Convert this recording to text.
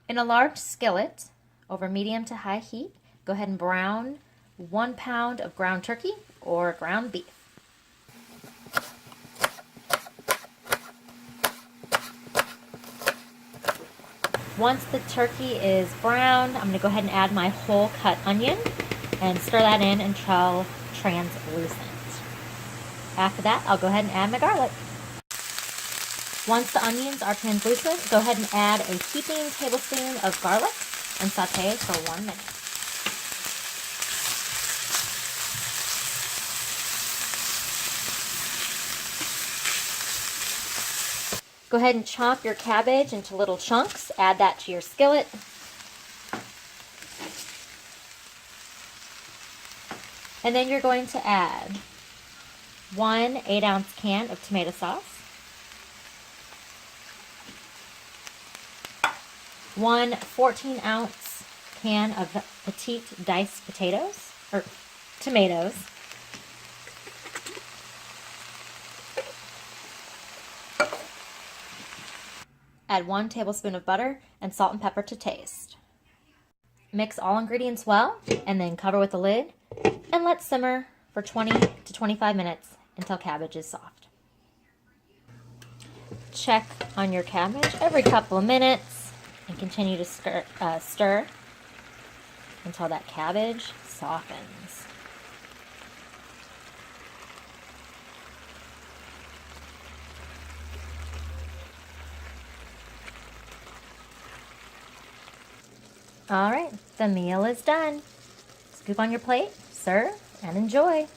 In a large skillet, over medium to high heat, go ahead and brown 1 pound of ground turkey or ground beef. Once the turkey is brown, I'm going to go ahead and add my whole cut onion and stir that in until translucent. After that, I'll go ahead and add my garlic. Once the onions are translucent, go ahead and add a heaping tablespoon of garlic and saute for 1 minute. Go ahead and chop your cabbage into little chunks. Add that to your skillet. And then you're going to add 1 8-ounce can of tomato sauce, 1 14-ounce can of petite diced tomatoes, add 1 tablespoon of butter and salt and pepper to taste. Mix all ingredients well and then cover with a lid and let simmer for 20 to 25 minutes until cabbage is soft. Check on your cabbage every couple of minutes and continue to stir until that cabbage softens. All right, the meal is done. Scoop on your plate, serve, and enjoy.